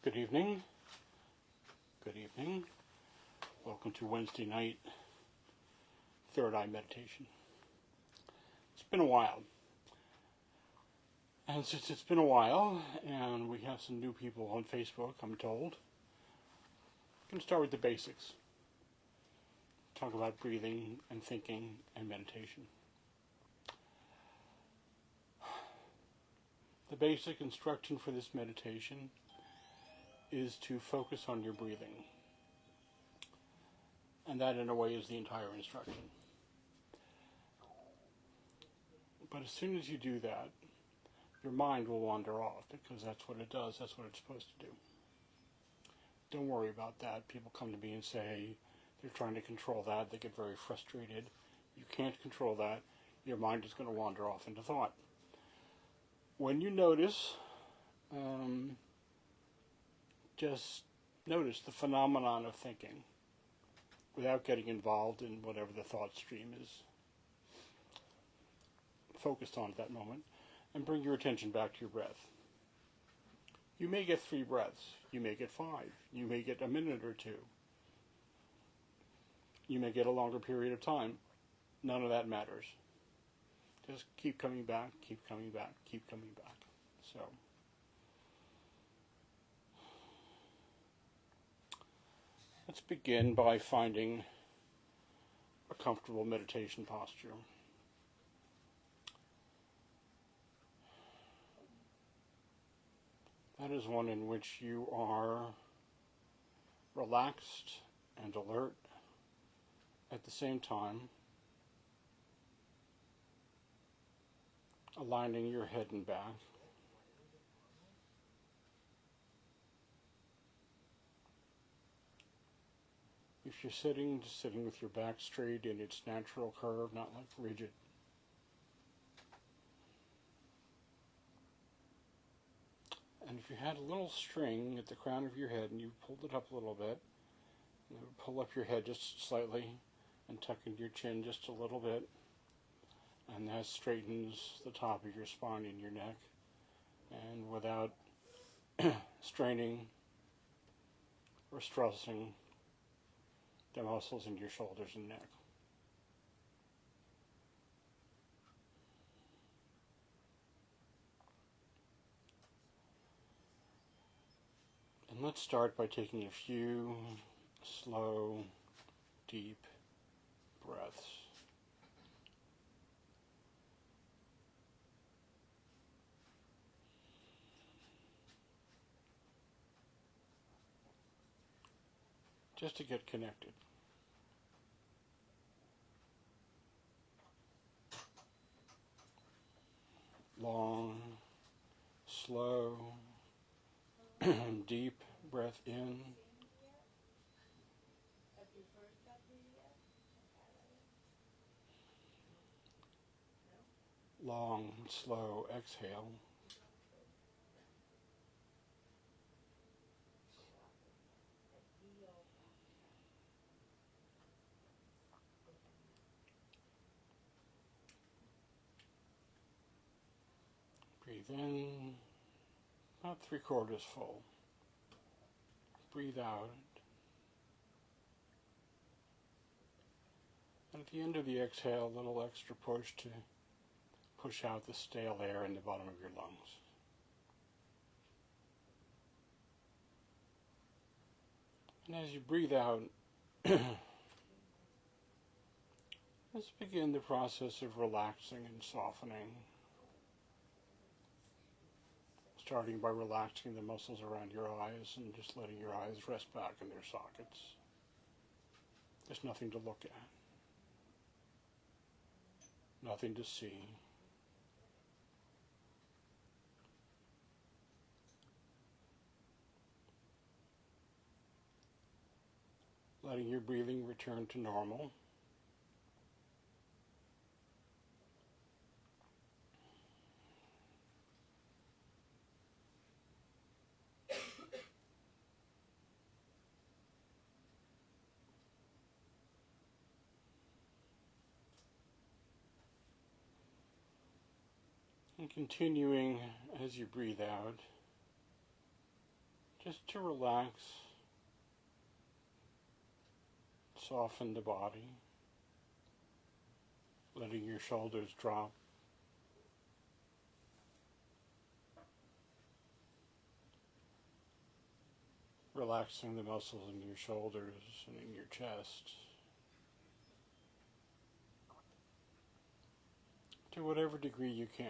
Good evening. Good evening. Welcome to Wednesday night third eye meditation. It's been a while. And since it's been a while, and we have some new people on Facebook, I'm told, I'm going to start with the basics. Talk about breathing and thinking and meditation. The basic instruction for this meditation is to focus on your breathing. And that, in a way, is the entire instruction. But as soon as you do that, your mind will wander off, because that's what it does. That's what it's supposed to do. Don't worry about that. People come to me and say they're trying to control that. They get very frustrated. You can't control that. Your mind is going to wander off into thought. When you notice, just notice the phenomenon of thinking without getting involved in whatever the thought stream is focused on at that moment, and bring your attention back to your breath. You may get 3 breaths. You may get 5. You may get a minute or 2. You may get a longer period of time. None of that matters. Just keep coming back, keep coming back, keep coming back. So, let's begin by finding a comfortable meditation posture. That is one in which you are relaxed and alert at the same time, aligning your head and back. If you're sitting, just sitting with your back straight in its natural curve, not like rigid. And if you had a little string at the crown of your head and you pulled it up a little bit, and it would pull up your head just slightly and tuck in your chin just a little bit, and that straightens the top of your spine and your neck, and without straining or stressing the muscles in your shoulders and neck. And let's start by taking a few slow, deep breaths. Just to get connected. Long, slow, deep breath in. Long, slow exhale. Breathe in, about 3/4 full. Breathe out. And at the end of the exhale, a little extra push to push out the stale air in the bottom of your lungs. And as you breathe out, let's begin the process of relaxing and softening. Starting by relaxing the muscles around your eyes and just letting your eyes rest back in their sockets. There's nothing to look at. Nothing to see. Letting your breathing return to normal. And continuing as you breathe out just to relax, soften the body, letting your shoulders drop. Relaxing the muscles in your shoulders and in your chest to whatever degree you can.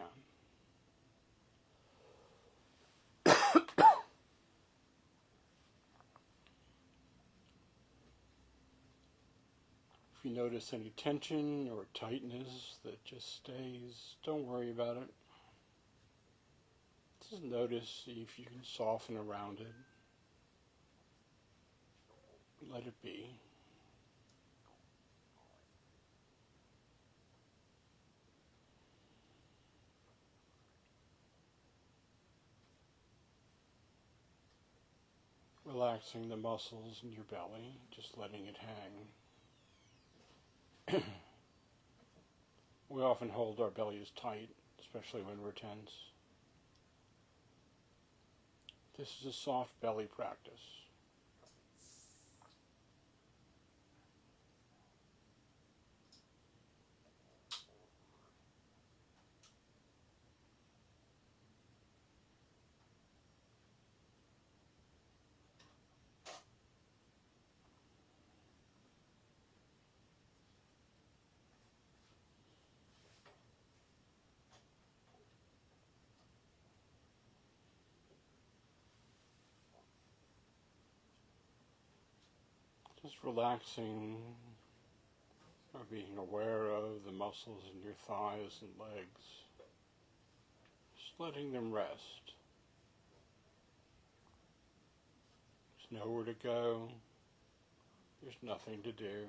If you notice any tension or tightness that just stays, don't worry about it. Just notice, see if you can soften around it. Let it be. Relaxing the muscles in your belly, just letting it hang. We often hold our bellies tight, especially when we're tense. This is a soft belly practice. Just relaxing or being aware of the muscles in your thighs and legs. Just letting them rest. There's nowhere to go. There's nothing to do.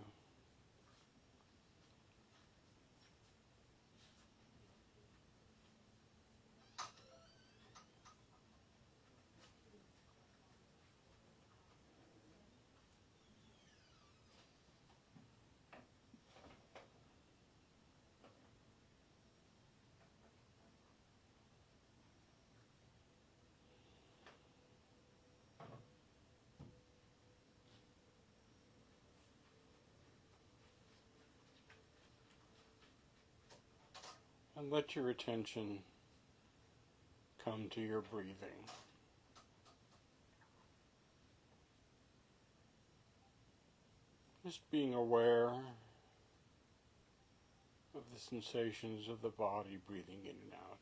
And let your attention come to your breathing. Just being aware of the sensations of the body breathing in and out.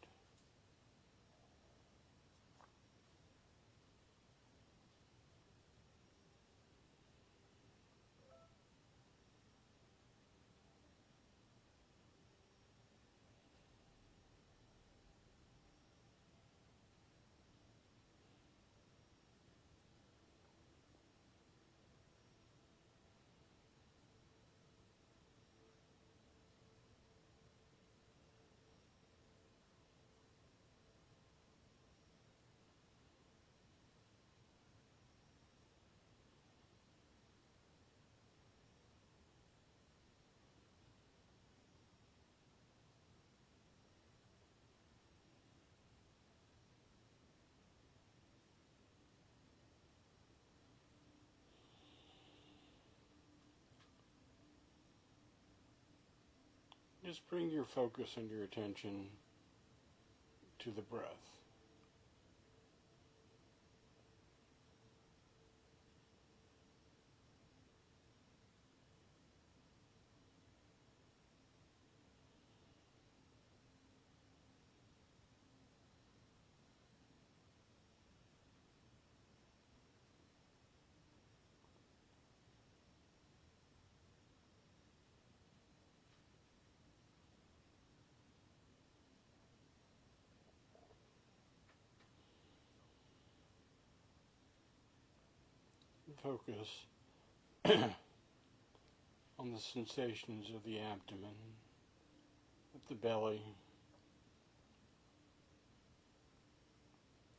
Just bring your focus and your attention to the breath. Focus on the sensations of the abdomen, of the belly,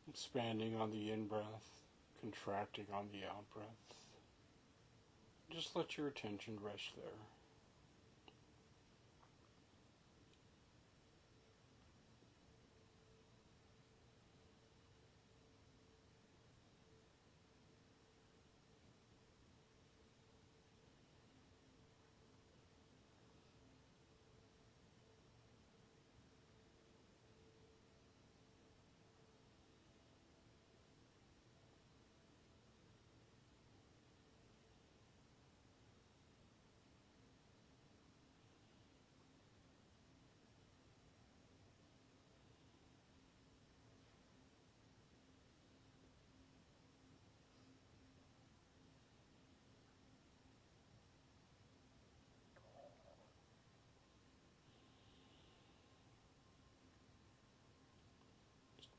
expanding on the in-breath, contracting on the out-breath. Just let your attention rest there.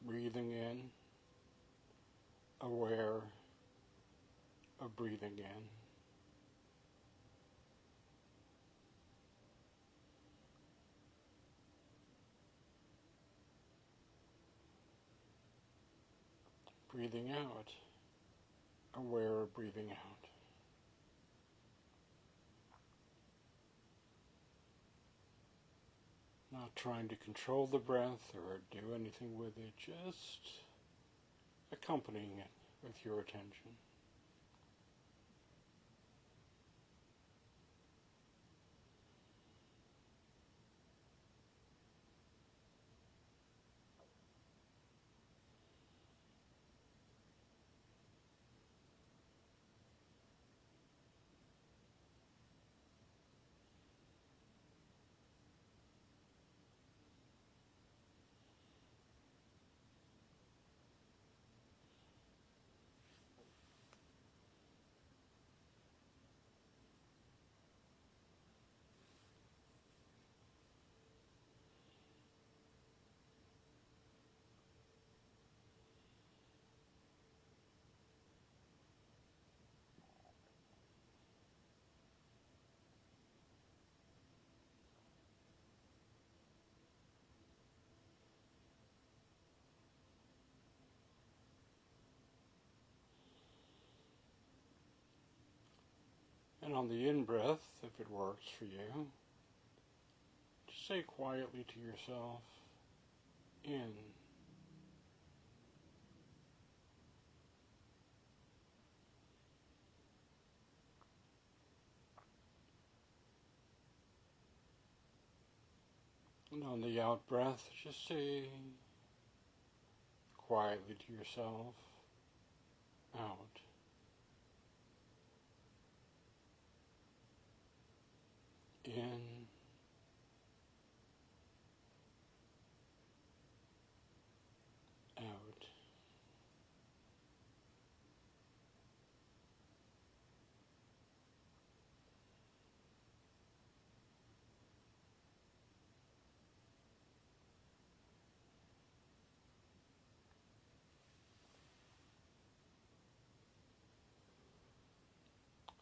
breathing in, aware of breathing in. Breathing out, aware of breathing out. Not trying to control the breath or do anything with it, just accompanying it with your attention. And on the in-breath, if it works for you, just say quietly to yourself, in. And on the out-breath, just say quietly to yourself, out. In, out.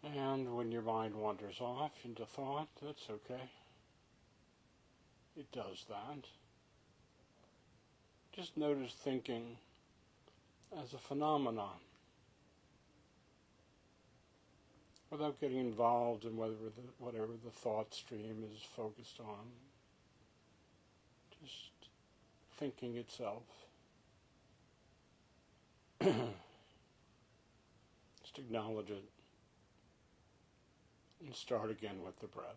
And when your mind wanders off into thought, that's okay. It does that. Just notice thinking as a phenomenon, without getting involved in whatever the thought stream is focused on. Just thinking itself. Just acknowledge it and start again with the breath.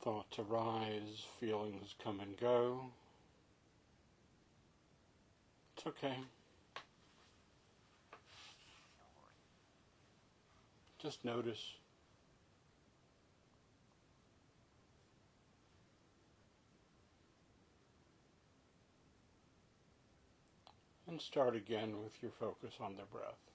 Thoughts arise, feelings come and go. It's okay. Just notice. And start again with your focus on the breath.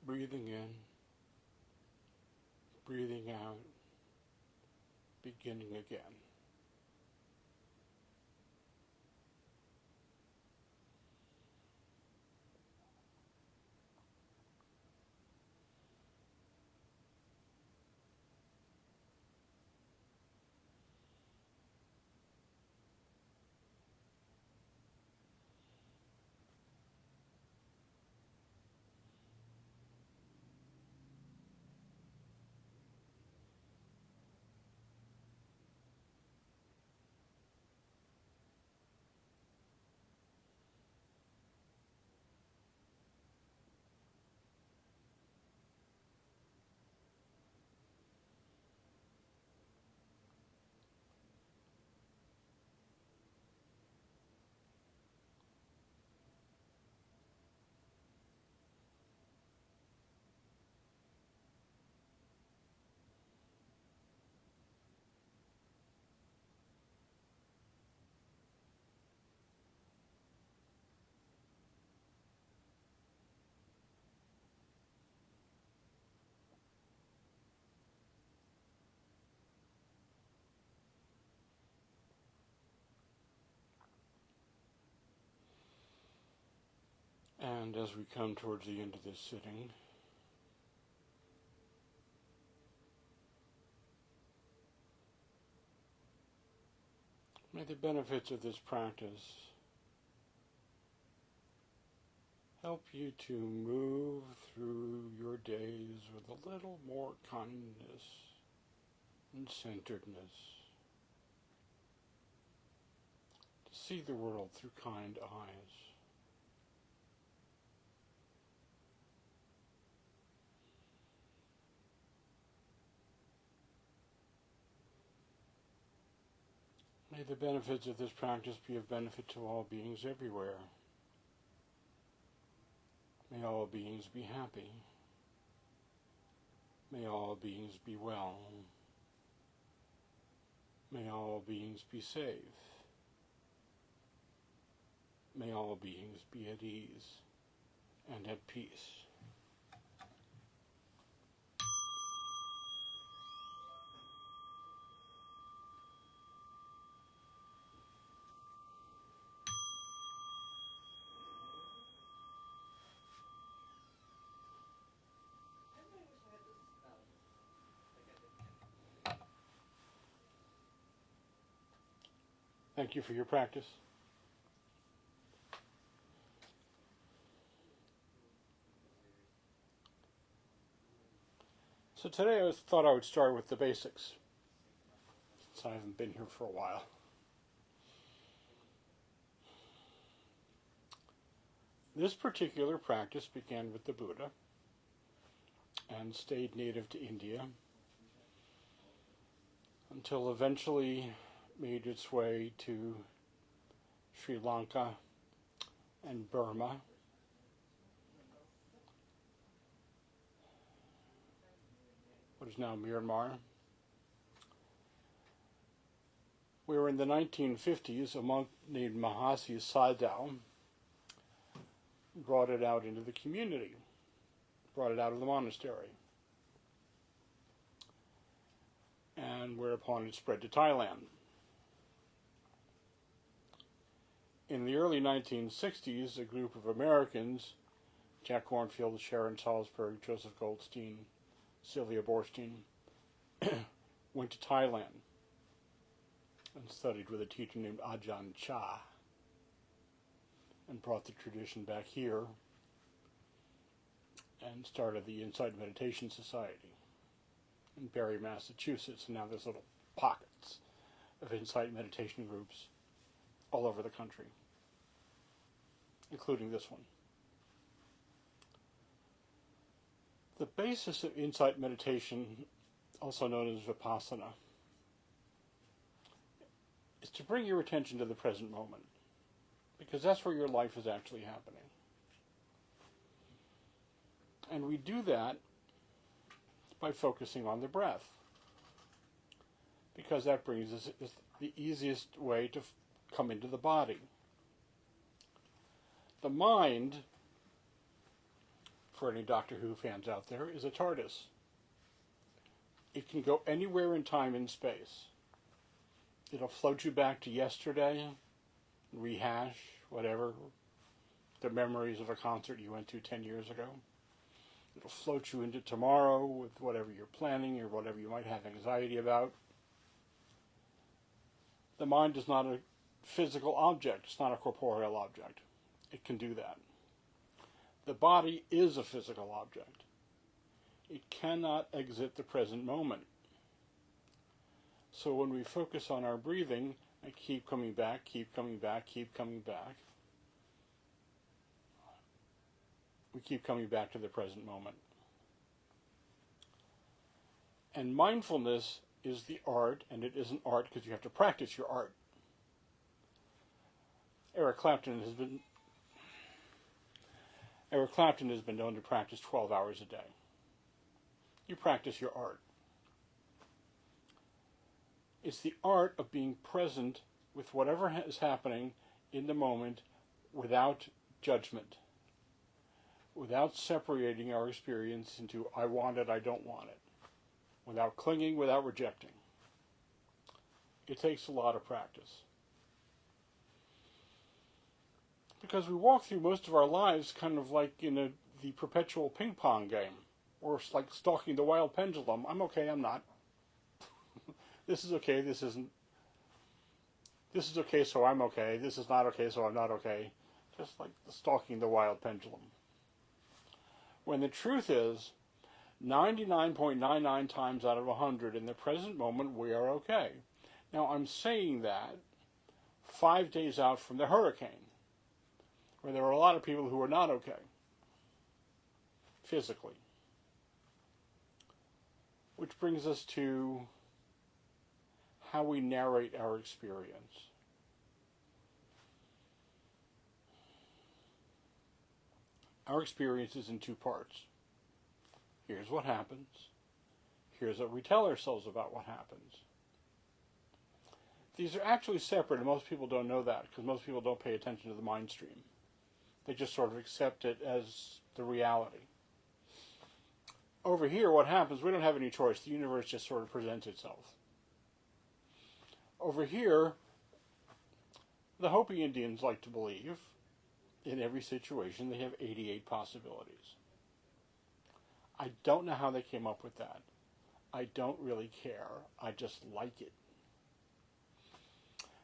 Breathing in, breathing out, beginning again. And as we come towards the end of this sitting, may the benefits of this practice help you to move through your days with a little more kindness and centeredness, to see the world through kind eyes. May the benefits of this practice be of benefit to all beings everywhere. May all beings be happy. May all beings be well. May all beings be safe. May all beings be at ease and at peace. Thank you for your practice. So today I thought I would start with the basics, since I haven't been here for a while. This particular practice began with the Buddha and stayed native to India until eventually made its way to Sri Lanka and Burma, what is now Myanmar. We were in the 1950s, a monk named Mahasi Sayadaw brought it out into the community, brought it out of the monastery, and whereupon it spread to Thailand. In the early 1960s, a group of Americans, Jack Kornfield, Sharon Salzberg, Joseph Goldstein, Sylvia Borstein, went to Thailand and studied with a teacher named Ajahn Chah and brought the tradition back here and started the Insight Meditation Society in Barre, Massachusetts. And now there's little pockets of Insight Meditation groups all over the country, including this one. The basis of Insight Meditation, also known as Vipassana, is to bring your attention to the present moment, because that's where your life is actually happening. And we do that by focusing on the breath, because that brings us is the easiest way to come into the body. The mind for any Doctor Who fans out there, is a TARDIS. It can go anywhere in time and space. It'll float you back to yesterday, rehash, whatever, the memories of a concert you went to 10 years ago. It'll float you into tomorrow with whatever you're planning or whatever you might have anxiety about. The mind is not a physical object. It's not a corporeal object. It can do that. The body is a physical object. It cannot exit the present moment. So when we focus on our breathing and keep coming back, keep coming back, keep coming back, we keep coming back to the present moment. And mindfulness is the art, and it isn't art because you have to practice your art. Eric Clapton has been known to practice 12 hours a day. You practice your art. It's the art of being present with whatever is happening in the moment without judgment, without separating our experience into I want it, I don't want it, without clinging, without rejecting. It takes a lot of practice. Because we walk through most of our lives kind of like in the perpetual ping pong game, or it's like stalking the wild pendulum. I'm okay, I'm not. This is okay, this isn't. This is okay, so I'm okay. This is not okay, so I'm not okay. Just like stalking the wild pendulum. When the truth is, 99.99 times out of 100 in the present moment, we are okay. Now, I'm saying that 5 days out from the hurricane, where there are a lot of people who are not okay, physically. Which brings us to how we narrate our experience. Our experience is in two parts. Here's what happens. Here's what we tell ourselves about what happens. These are actually separate, and most people don't know that, because most people don't pay attention to the mind stream. They just sort of accept it as the reality. Over here, what happens, we don't have any choice. The universe just sort of presents itself. Over here, the Hopi Indians like to believe, in every situation, they have 88 possibilities. I don't know how they came up with that. I don't really care. I just like it.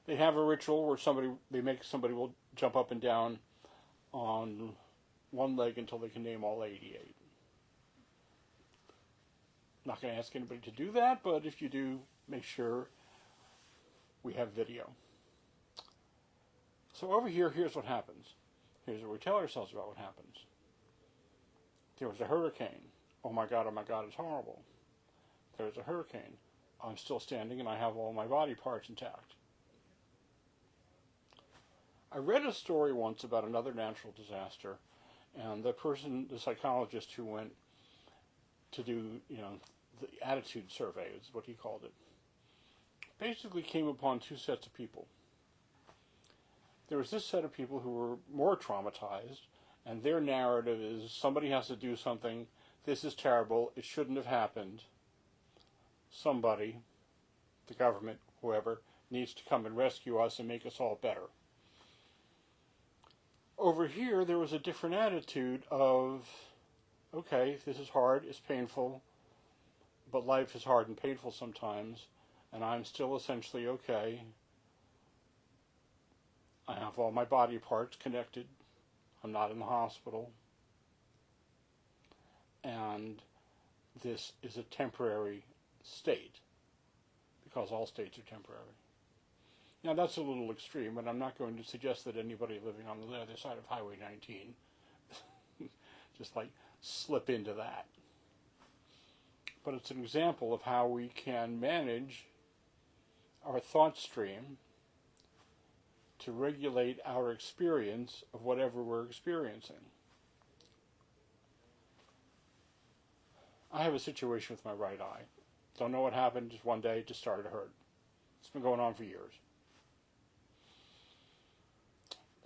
They have a ritual where somebody will jump up and down on one leg until they can name all 88. Not going to ask anybody to do that, but if you do, make sure we have video. So over here, here's what happens. Here's what we tell ourselves about what happens. There was a hurricane. Oh my God, it's horrible. There was a hurricane. I'm still standing and I have all my body parts intact. I read a story once about another natural disaster, and the psychologist who went to do, the attitude survey is what he called it, basically came upon two sets of people. There was this set of people who were more traumatized, and their narrative is somebody has to do something, this is terrible, it shouldn't have happened. Somebody, the government, whoever, needs to come and rescue us and make us all better. Over here, there was a different attitude of, okay, this is hard, it's painful, but life is hard and painful sometimes, and I'm still essentially okay. I have all my body parts connected. I'm not in the hospital. And this is a temporary state, because all states are temporary. Now, that's a little extreme, and I'm not going to suggest that anybody living on the other side of Highway 19 just slip into that. But it's an example of how we can manage our thought stream to regulate our experience of whatever we're experiencing. I have a situation with my right eye. Don't know what happened, just one day it just started to hurt. It's been going on for years.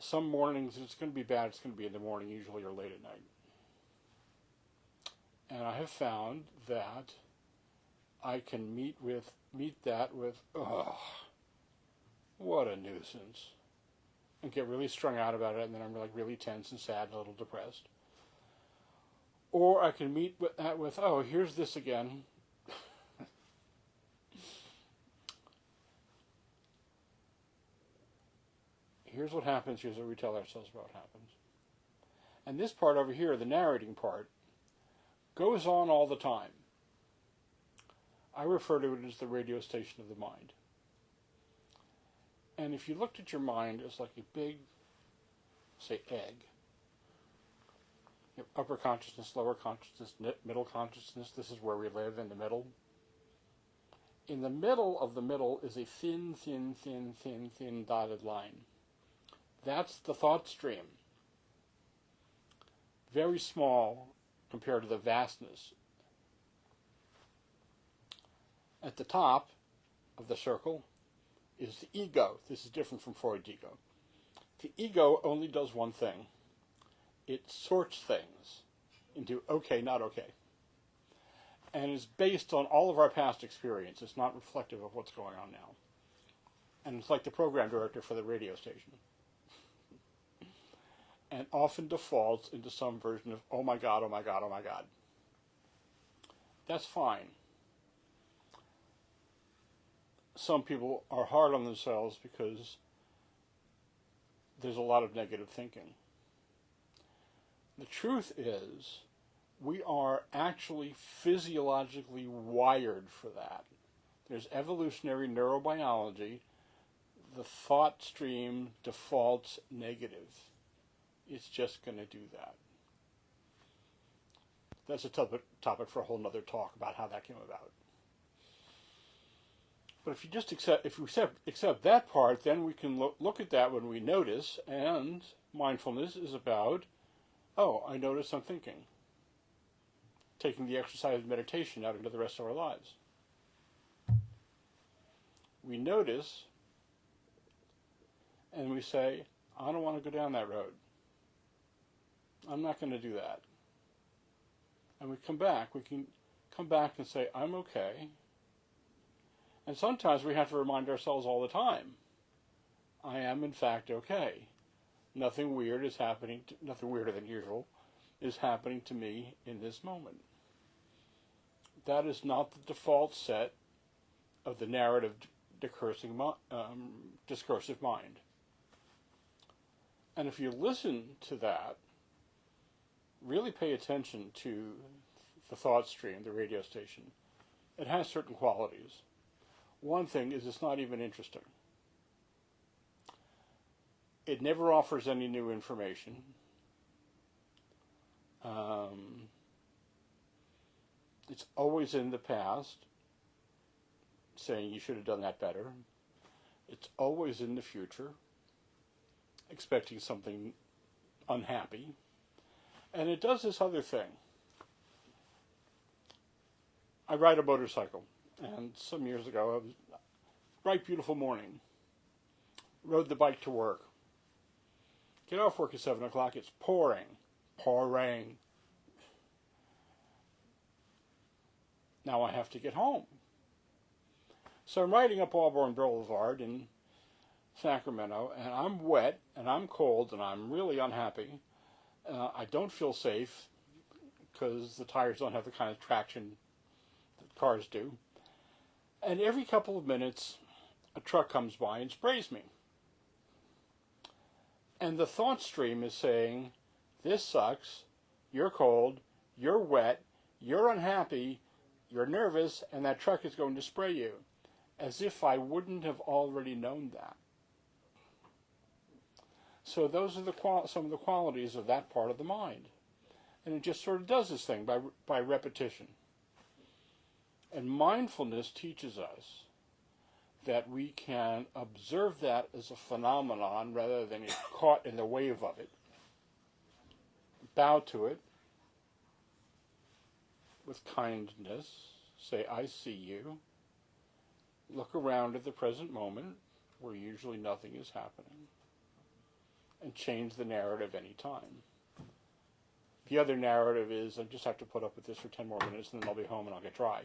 Some mornings it's going to be bad, it's going to be in the morning usually or late at night. And I have found that I can meet that with, ugh, what a nuisance, and get really strung out about it, and then I'm like really tense and sad and a little depressed. Or I can meet that with, oh, here's this again. Here's what happens, here's what we tell ourselves about what happens. And this part over here, the narrating part, goes on all the time. I refer to it as the radio station of the mind. And if you looked at your mind as like a big, say, egg, you have upper consciousness, lower consciousness, middle consciousness, this is where we live, in the middle. In the middle of the middle is a thin, thin, thin, thin, thin dotted line. That's the thought stream. Very small compared to the vastness. At the top of the circle is the ego. This is different from Freud's ego. The ego only does one thing. It sorts things into okay, not okay. And is based on all of our past experience. It's not reflective of what's going on now. And it's like the program director for the radio station. And often defaults into some version of, oh my God, oh my God, oh my God. That's fine. Some people are hard on themselves because there's a lot of negative thinking. The truth is, we are actually physiologically wired for that. There's evolutionary neurobiology. The thought stream defaults negative. It's just going to do that. That's a topic for a whole other talk about how that came about. But if you just accept that part, then we can look at that when we notice, and mindfulness is about, oh, I notice I'm thinking. Taking the exercise of meditation out into the rest of our lives. We notice, and we say, I don't want to go down that road. I'm not going to do that. And we can come back and say, I'm okay. And sometimes we have to remind ourselves all the time, I am in fact okay. Nothing weird is happening, nothing weirder than usual is happening to me in this moment. That is not the default set of the narrative discursive mind. And if you listen to that, really pay attention to the thought stream, the radio station. It has certain qualities. One thing is it's not even interesting. It never offers any new information. It's always in the past, saying you should have done that better. It's always in the future, expecting something unhappy. And it does this other thing. I ride a motorcycle, and some years ago, it was a bright, beautiful morning. Rode the bike to work. Get off work at 7 o'clock, it's pouring. Now I have to get home. So I'm riding up Auburn Boulevard in Sacramento, and I'm wet, and I'm cold, and I'm really unhappy. I don't feel safe because the tires don't have the kind of traction that cars do. And every couple of minutes, a truck comes by and sprays me. And the thought stream is saying, this sucks, you're cold, you're wet, you're unhappy, you're nervous, and that truck is going to spray you. As if I wouldn't have already known that. So those are some of the qualities of that part of the mind. And it just sort of does this thing by repetition. And mindfulness teaches us that we can observe that as a phenomenon rather than get caught in the wave of it. Bow to it with kindness. Say, I see you. Look around at the present moment where usually nothing is happening. And change the narrative any time. The other narrative is I just have to put up with this for 10 more minutes and then I'll be home and I'll get dry.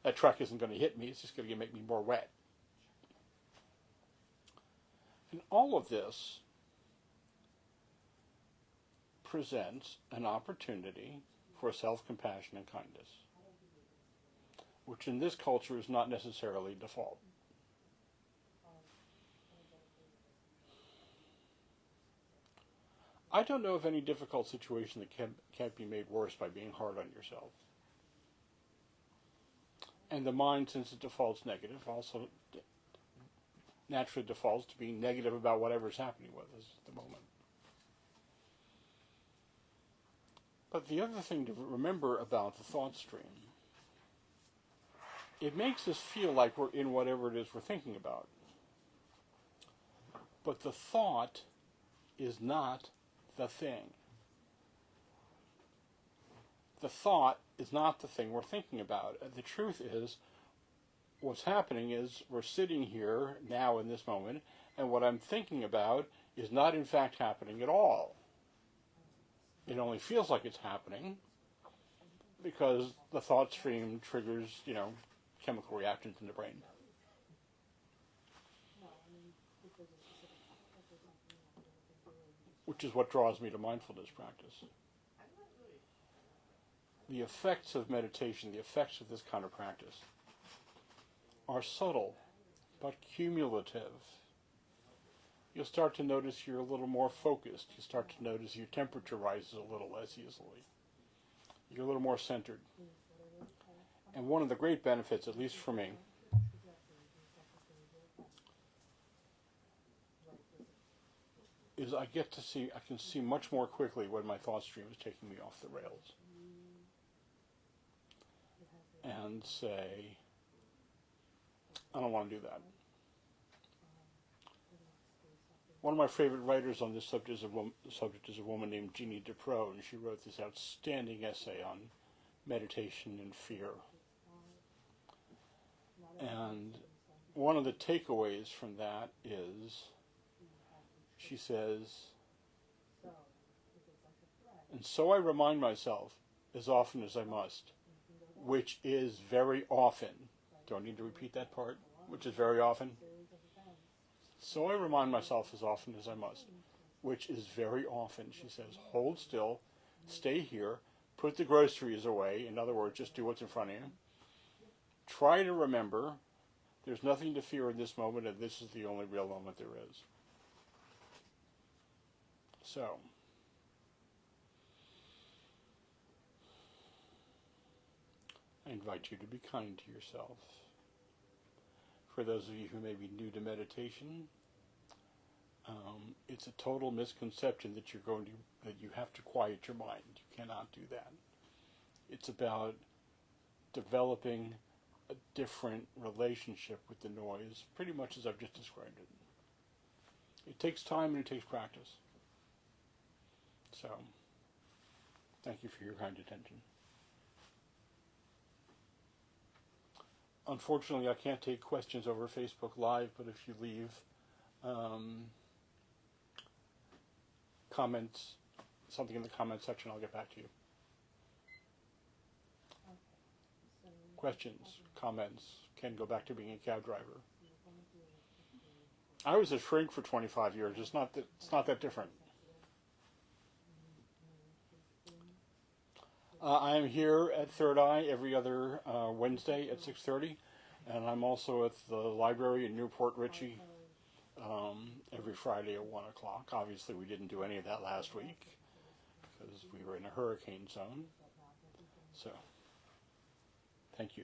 That truck isn't going to hit me, it's just going to make me more wet. And all of this presents an opportunity for self-compassion and kindness, which in this culture is not necessarily default. I don't know of any difficult situation that can't be made worse by being hard on yourself. And the mind, since it defaults negative, also naturally defaults to being negative about whatever's happening with us at the moment. But the other thing to remember about the thought stream, it makes us feel like we're in whatever it is we're thinking about. But the thought is not the thing. The thought is not the thing we're thinking about. The truth is, what's happening is we're sitting here now in this moment, and what I'm thinking about is not in fact happening at all. It only feels like it's happening because the thought stream triggers, chemical reactions in the brain. Which is what draws me to mindfulness practice. The effects of meditation, the effects of this kind of practice are subtle but cumulative. You'll start to notice you're a little more focused. You start to notice your temperature rises a little less easily. You're a little more centered. And one of the great benefits, at least for me, is I can see much more quickly when my thought stream is taking me off the rails. And say, I don't want to do that. One of my favorite writers on this subject is a woman named Jeannie Dupro, and she wrote this outstanding essay on meditation and fear. And one of the takeaways from that is, she says, and so I remind myself as often as I must, which is very often. Do I need to repeat that part? Which is very often. So I remind myself as often as I must, which is very often. She says, hold still, stay here, put the groceries away. In other words, just do what's in front of you. Try to remember there's nothing to fear in this moment, and this is the only real moment there is. So, I invite you to be kind to yourself. For those of you who may be new to meditation, it's a total misconception that that you have to quiet your mind. You cannot do that. It's about developing a different relationship with the noise, pretty much as I've just described it. It takes time and it takes practice. So, thank you for your kind attention. Unfortunately, I can't take questions over Facebook Live, but if you leave comments, something in the comment section, I'll get back to you. Questions, comments, can go back to being a cab driver. I was a shrink for 25 years. It's not that different. I am here at Third Eye every other Wednesday at 6:30, and I'm also at the library in Newport Richey every Friday at 1 o'clock. Obviously, we didn't do any of that last week because we were in a hurricane zone. So, thank you.